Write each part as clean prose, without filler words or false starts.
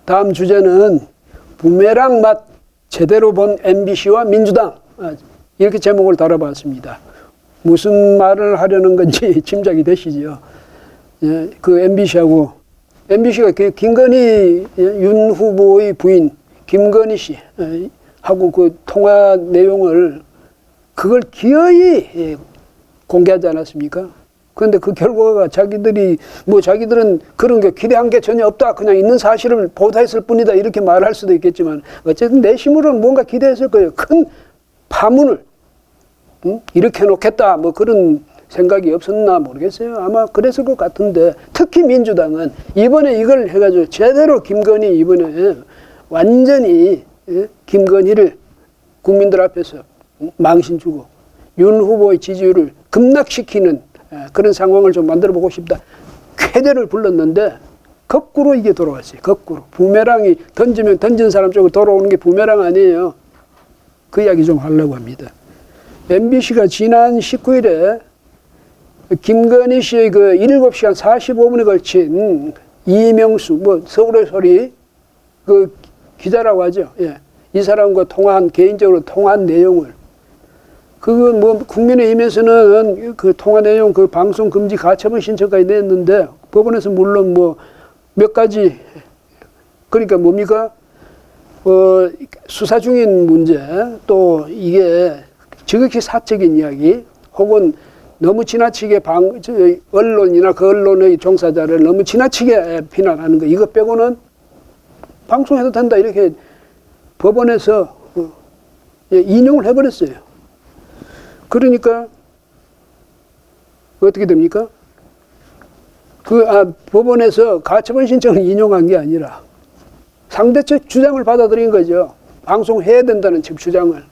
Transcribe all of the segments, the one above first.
다음 주제는 부메랑 맛 제대로 본 MBC와 민주당, 이렇게 제목을 달아봤습니다. 무슨 말을 하려는 건지 짐작이 되시죠? 예, 그 MBC가 그 김건희 윤 후보의 부인 김건희 씨 하고 그 통화 내용을 그걸 기어이 공개하지 않았습니까? 그런데 그 결과가 자기들은 그런 게 기대한 게 전혀 없다. 그냥 있는 사실을 보도했을 뿐이다. 이렇게 말할 수도 있겠지만 어쨌든 내심으로는 뭔가 기대했을 거예요. 큰 파문을 일으켜 놓겠다. 뭐 그런 생각이 없었나 모르겠어요. 아마 그랬을 것 같은데 특히 민주당은 이번에 이걸 해가지고 제대로 김건희 이번에 완전히 김건희를 국민들 앞에서 망신 주고 윤 후보의 지지율을 급락시키는 그런 상황을 좀 만들어 보고 싶다. 쾌대를 불렀는데 거꾸로 이게 돌아왔어요. 거꾸로. 부메랑이 던지면 던진 사람 쪽으로 돌아오는 게 부메랑 아니에요. 그 이야기 좀 하려고 합니다. MBC가 지난 19일에 김건희 씨의 그 7시간 45분에 걸친 이명수, 서울의 소리 그 기자라고 하죠. 예. 이 사람과 개인적으로 통화한 내용을 그건 국민의힘에서는 그 통화 내용 그 방송 금지 가처분 신청까지 냈는데 법원에서 물론 몇 가지 그러니까 뭡니까? 수사 중인 문제 또 이게 지극히 사적인 이야기 혹은 너무 지나치게 언론이나 그 언론의 종사자를 너무 지나치게 비난하는 거 이거 빼고는 방송해도 된다 이렇게 법원에서 인용을 해버렸어요. 그러니까 어떻게 됩니까? 법원에서 가처분 신청을 인용한 게 아니라 상대 측 주장을 받아들인 거죠. 방송해야 된다는 측 주장을.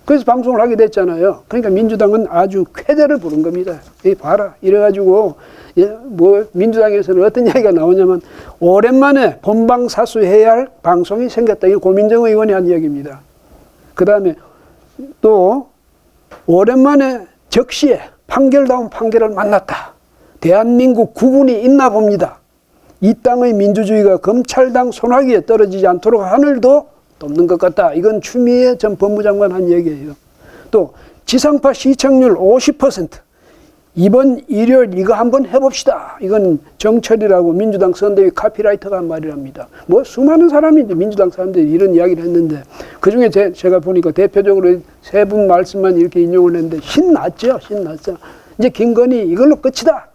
그래서 방송을 하게 됐잖아요. 그러니까 민주당은 아주 쾌대를 부른 겁니다. 봐라. 이래가지고 민주당에서는 어떤 이야기가 나오냐면 오랜만에 본방사수해야 할 방송이 생겼다. 이게 고민정 의원이 한 이야기입니다. 그 다음에 또 오랜만에 적시에 판결다운 판결을 만났다. 대한민국 구분이 있나 봅니다. 이 땅의 민주주의가 검찰당 손아귀에 떨어지지 않도록 하늘도 돕는 것 같다. 이건 추미애 전 법무장관 한 얘기예요. 또 지상파 시청률 50%. 이번 일요일 이거 한번 해봅시다. 이건 정철이라고 민주당 선대위 카피라이터가 한 말이랍니다. 수많은 사람이 민주당 사람들이 이런 이야기를 했는데 그중에 제가 보니까 대표적으로 세 분 말씀만 이렇게 인용을 했는데 신났죠. 신났죠. 이제 김건희 이걸로 끝이다.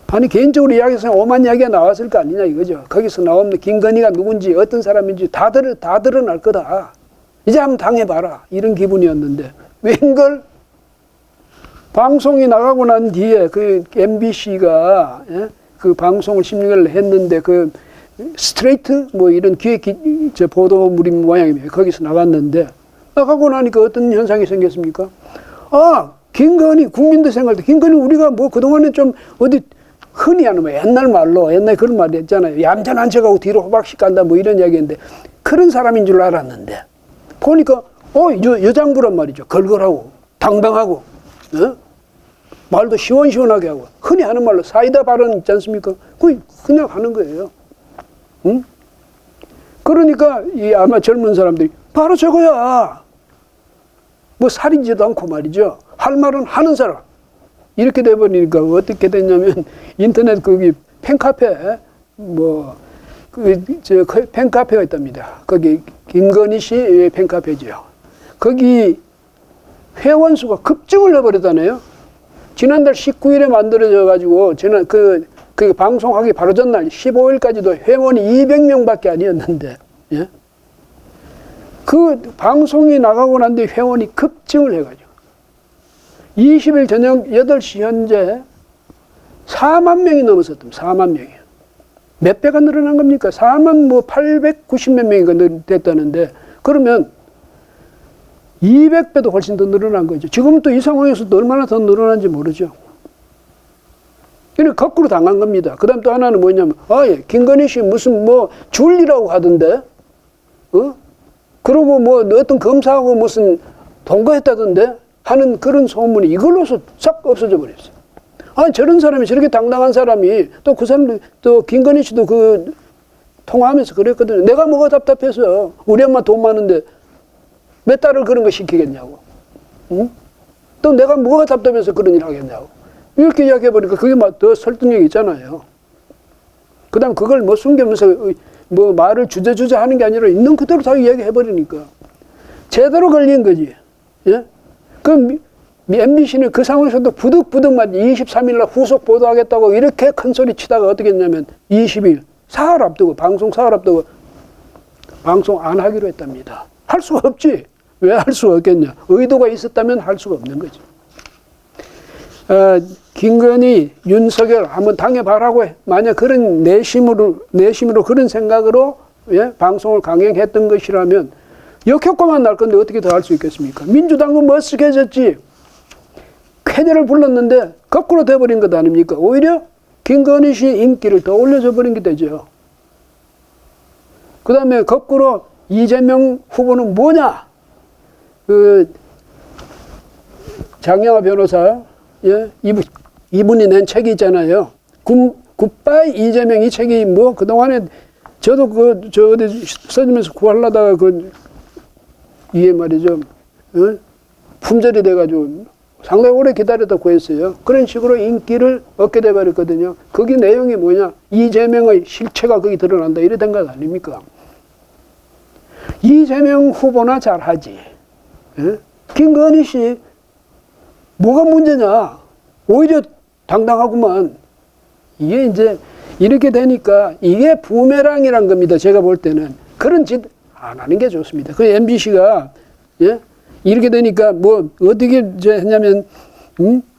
아니 개인적으로 이야기해서 오만 이야기가 나왔을 거 아니냐 이거죠. 거기서 나오는 김건희가 누군지 어떤 사람인지 다 드러날 거다. 이제 한번 당해봐라. 이런 기분이었는데 웬걸 방송이 나가고 난 뒤에 그 MBC가 그 방송을 16일 했는데 그 스트레이트 이런 기획 보도물이 모양이에요. 거기서 나갔는데 나가고 나니까 어떤 현상이 생겼습니까? 김건희 국민들 생각할 때 김건희 우리가 그동안에 좀 어디 흔히 하는 옛날 말로 옛날 그런 말이 있잖아요. 얌전한 척하고 뒤로 호박씩 간다 이런 이야기인데 그런 사람인 줄 알았는데 보니까 여장부란 말이죠. 걸걸하고 당당하고 말도 시원시원하게 하고 흔히 하는 말로 사이다 발언 있지 않습니까? 그냥 하는 거예요. 응? 그러니까 아마 젊은 사람들이 바로 저거야. 살인지도 않고 말이죠. 할 말은 하는 사람. 이렇게 돼버리니까 어떻게 됐냐면 인터넷 거기 팬카페 팬카페가 있답니다. 거기 김건희 씨 팬카페죠. 거기 회원 수가 급증을 해버렸다네요. 지난달 19일에 만들어져 가지고 그 방송하기 바로 전날 15일까지도 회원이 200명밖에 아니었는데 그 방송이 나가고 난 뒤에 회원이 급증을 해가지고 20일 저녁 8시 현재 4만 명이 넘었었던 4만 명이에요. 몇 배가 늘어난 겁니까? 4만 890 몇 명이 됐다는데 그러면 200배도 훨씬 더 늘어난 거죠. 지금 또 이 상황에서도 얼마나 더 늘어난지 모르죠. 그러니까 거꾸로 당한 겁니다. 그 다음 또 하나는 뭐냐면, 김건희 씨 무슨 줄리라고 하던데, 그러고 어떤 검사하고 무슨 동거했다던데 하는 그런 소문이 이걸로서 싹 없어져 버렸어요. 아니, 저런 사람이 저렇게 당당한 사람이 또 그 사람, 또 김건희 씨도 그 통화하면서 그랬거든요. 내가 뭐가 답답해서 우리 엄마 돈 많은데 몇 달을 그런 거 시키겠냐고. 응? 또 내가 뭐가 답답해서 그런 일 하겠냐고. 이렇게 이야기해보니까 그게 더 설득력이 있잖아요. 그 다음 그걸 뭐 숨기면서 뭐 말을 주저주저 하는 게 아니라 있는 그대로 다 이야기해버리니까. 제대로 걸린 거지. 예? 그 MBC는 그 상황에서도 부득부득 23일날 후속 보도하겠다고 이렇게 큰 소리 치다가 어떻게 했냐면 20일 사흘 앞두고 방송 사흘 앞두고 방송 안 하기로 했답니다. 할 수가 없지. 왜 할 수가 없겠냐. 의도가 있었다면 할 수가 없는 거지. 김건희, 윤석열 한번 당해봐라고 해. 만약 그런 내심으로 그런 생각으로 예? 방송을 강행했던 것이라면 역효과만 날 건데 어떻게 더 할 수 있겠습니까? 민주당은 머쓱해졌지. 쾌재를 불렀는데 거꾸로 돼버린 것 아닙니까? 오히려 김건희 씨 인기를 더 올려줘 버린 게 되죠. 그 다음에 거꾸로 이재명 후보는 뭐냐? 그 장영하 변호사, 예? 이분이 낸 책이 있잖아요. 굿바이 이재명 이 책이 뭐 그동안에 저도 어디 써주면서 구하려다가 이게 말이죠. 어? 품절이 돼가지고 상당히 오래 기다렸다 구했어요. 그런 식으로 인기를 얻게 돼버렸거든요. 거기 내용이 뭐냐? 이재명의 실체가 거기 드러난다. 이래 된 것 아닙니까? 이재명 후보나 잘하지. 예? 김건희 씨 뭐가 문제냐? 오히려 당당하구만. 이게 이제 이렇게 되니까 이게 부메랑이란 겁니다. 제가 볼 때는. 그런 짓 안 하는 게 좋습니다. 그 MBC가 예? 이렇게 되니까 뭐 어떻게 했냐면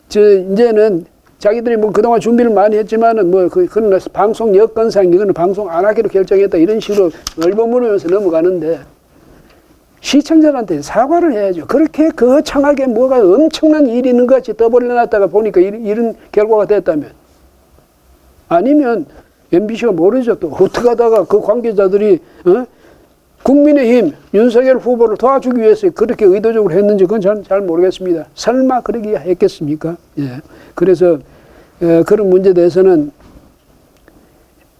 이제는 자기들이 뭐 그동안 준비를 많이 했지만은 뭐 그런 방송 여건상 이거는 방송 안 하기로 결정했다 이런 식으로 얼버무리면서 넘어가는데 시청자한테 사과를 해야죠. 그렇게 거창하게 뭐가 엄청난 일이 있는 것 같이 떠벌려놨다가 보니까 이런 결과가 됐다면 아니면 MBC가 모르죠. 또 어떻게 하다가 그 관계자들이 국민의힘 윤석열 후보를 도와주기 위해서 그렇게 의도적으로 했는지 그건 저는 잘 모르겠습니다. 설마 그러게 했겠습니까? 예. 그래서 그런 문제에 대해서는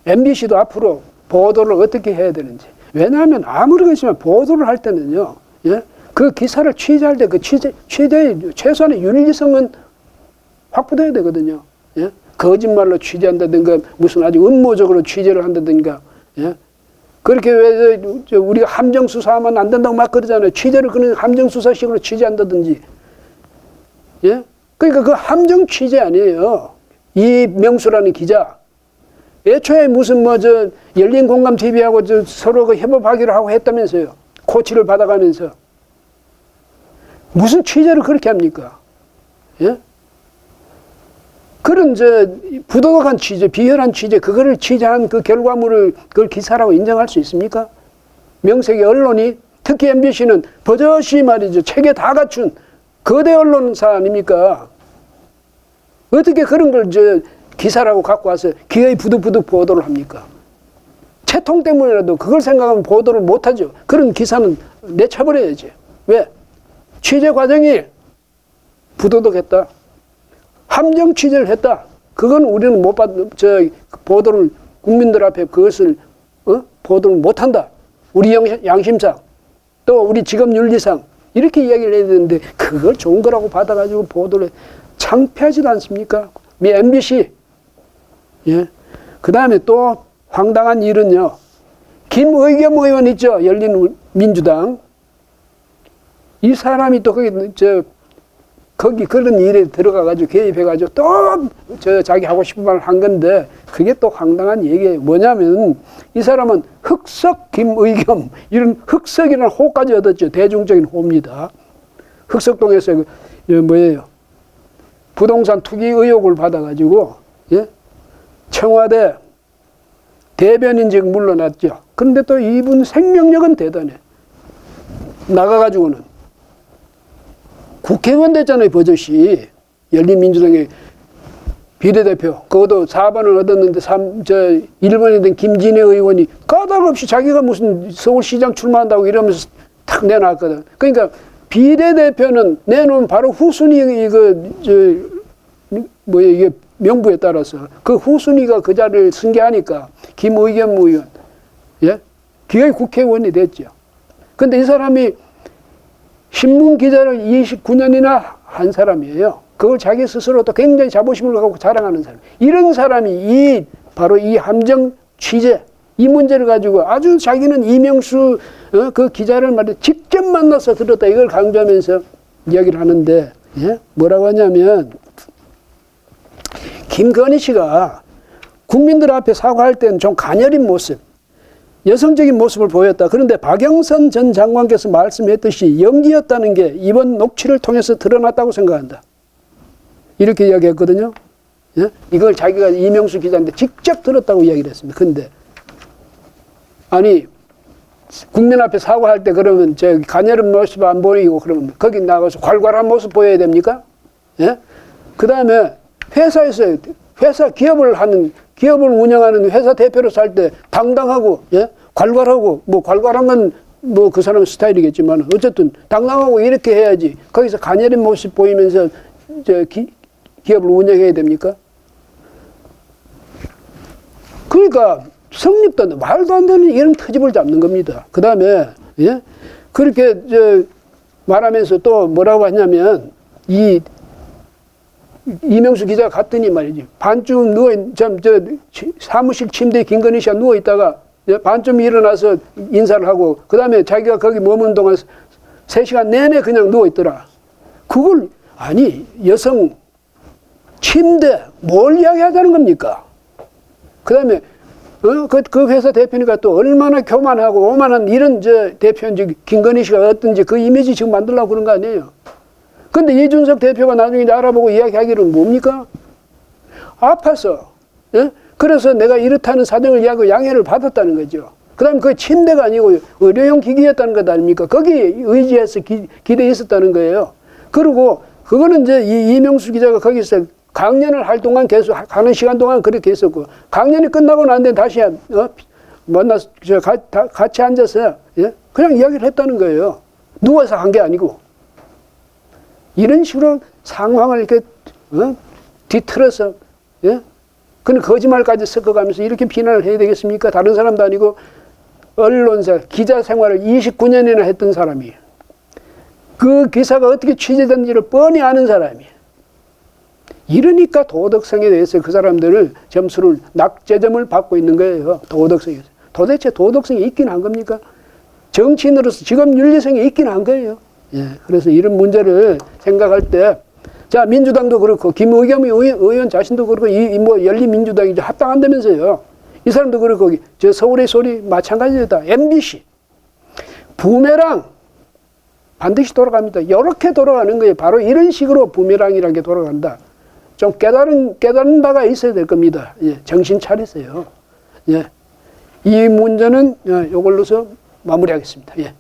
MBC도 앞으로 보도를 어떻게 해야 되는지. 왜냐하면 아무리 그렇지만 보도를 할 때는요. 예? 그 기사를 취재할 때 그 취재의 최소한의 윤리성은 확보돼야 되거든요. 예? 거짓말로 취재한다든가 무슨 아주 음모적으로 취재를 한다든가 예? 그렇게 왜 우리가 함정 수사하면 안 된다고 막 그러잖아요. 취재를 그런 함정 수사식으로 취재한다든지. 예? 그러니까 그 함정 취재 아니에요. 이명수라는 기자. 애초에 무슨 열린 공감 TV하고 서로 그 협업하기로 하고 했다면서요. 코치를 받아가면서. 무슨 취재를 그렇게 합니까? 예? 그런 부도덕한 취재, 비열한 취재, 그거를 취재한 그 결과물을 그걸 기사라고 인정할 수 있습니까? 명색의 언론이, 특히 MBC는 버젓이 말이죠. 책에 다 갖춘 거대 언론사 아닙니까? 어떻게 그런 걸 기사라고 갖고 와서 기어이 부득부득 보도를 합니까? 채통 때문이라도 그걸 생각하면 보도를 못하죠. 그런 기사는 내쳐버려야지. 왜? 취재 과정이 부도덕했다. 함정 취재를 했다. 그건 우리는 보도를 국민들 앞에 그것을 보도를 못한다. 우리 양심상 또 우리 직업 윤리상 이렇게 이야기를 해야 되는데 그걸 좋은 거라고 받아가지고 보도를 창피하지도 않습니까? MBC. 예. 그 다음에 또 황당한 일은요. 김의겸 의원 있죠. 열린민주당. 이 사람이 또 거기 그런 일에 들어가가지고 개입해가지고 또 자기 하고 싶은 말을 한 건데 그게 또 황당한 얘기예요. 뭐냐면 이 사람은 흑석 김의겸 이런 흑석이라는 호까지 얻었죠. 대중적인 호입니다. 흑석동에서 뭐예요? 부동산 투기 의혹을 받아가지고 예? 청와대 대변인직 물러났죠. 그런데 또 이분 생명력은 대단해. 나가가지고는 국회의원 됐잖아요, 버젓이. 열린민주당의 비례대표. 그것도 4번을 얻었는데 1번이 된 김진애 의원이 까닭없이 자기가 무슨 서울시장 출마한다고 이러면서 탁 내놨거든. 그러니까 비례대표는 내놓으면 바로 후순위 이게 명부에 따라서 그 후순위가 그 자리를 승계하니까 김의겸 의원, 예? 기어이 국회의원이 됐죠. 근데 이 사람이 신문 기자를 29년이나 한 사람이에요. 그걸 자기 스스로도 굉장히 자부심을 갖고 자랑하는 사람. 이런 사람이 바로 이 함정 취재, 이 문제를 가지고 아주 자기는 이명수 그 기자를 말이야 직접 만나서 들었다 이걸 강조하면서 이야기를 하는데, 예? 뭐라고 하냐면 김건희 씨가 국민들 앞에 사과할 때는 좀 가녀린 모습, 여성적인 모습을 보였다. 그런데 박영선 전 장관께서 말씀했듯이 연기였다는 게 이번 녹취를 통해서 드러났다고 생각한다. 이렇게 이야기했거든요. 예? 이걸 자기가 이명수 기자한테 직접 들었다고 이야기를 했습니다. 근데 아니 국민 앞에 사과할 때 그러면 저 가녀린 모습 안 보이고 그러면 거기 나가서 괄괄한 모습 보여야 됩니까? 예? 그 다음에 회사에서 기업을 운영하는 회사 대표로서 할 때 당당하고, 예? 괄괄하고, 뭐 괄괄한 건 뭐 그 사람 스타일이겠지만 어쨌든 당당하고 이렇게 해야지. 거기서 가녀린 모습 보이면서 기업을 운영해야 됩니까? 그러니까 성립도 안 돼. 말도 안 되는 이런 트집을 잡는 겁니다. 그 다음에, 예? 그렇게 말하면서 또 뭐라고 하냐면 이명수 기자가 갔더니 말이지. 반쯤 사무실 침대에 김건희 씨가 누워있다가 반쯤 일어나서 인사를 하고, 그 다음에 자기가 거기 머무는 동안 3시간 내내 그냥 누워있더라. 그걸, 아니, 여성 침대, 뭘 이야기하자는 겁니까? 그 다음에, 그 회사 대표니까 또 얼마나 교만하고 오만한 이런 대표인지, 김건희 씨가 어떤지 그 이미지 지금 만들려고 그런 거 아니에요? 근데 이준석 대표가 나중에 알아보고 이야기하기로는 뭡니까? 아파서, 예? 그래서 내가 이렇다는 사정을 이야기하고 양해를 받았다는 거죠. 그 다음에 그 침대가 아니고 의료용 기기였다는 것 아닙니까? 거기에 의지해서 기대에 있었다는 거예요. 그리고 그거는 이명수 기자가 거기서 강연을 할 동안 계속 가는 시간 동안 그렇게 했었고, 강연이 끝나고 난 뒤에 다시 만나서 같이 앉아서, 예? 그냥 이야기를 했다는 거예요. 누워서 한 게 아니고. 이런 식으로 상황을 이렇게 뒤틀어서, 예? 그는 거짓말까지 섞어가면서 이렇게 비난을 해야 되겠습니까? 다른 사람도 아니고 언론사, 기자 생활을 29년이나 했던 사람이에요. 그 기사가 어떻게 취재된지를 뻔히 아는 사람이에요. 이러니까 도덕성에 대해서 그 사람들을 점수를 낙제점을 받고 있는 거예요. 도덕성에서. 도대체 도덕성이 있긴 한 겁니까? 정치인으로서 직업 윤리성이 있긴 한 거예요. 예, 그래서 이런 문제를 생각할 때, 자, 민주당도 그렇고, 김의겸 의원 자신도 그렇고, 열린민주당이 합당한다면서요. 이 사람도 그렇고, 서울의 소리 마찬가지다. MBC. 부메랑 반드시 돌아갑니다. 이렇게 돌아가는 거예요. 바로 이런 식으로 부메랑이라는 게 돌아간다. 좀 깨달은 바가 있어야 될 겁니다. 예, 정신 차리세요. 예. 이 문제는 이걸로서 마무리하겠습니다. 예.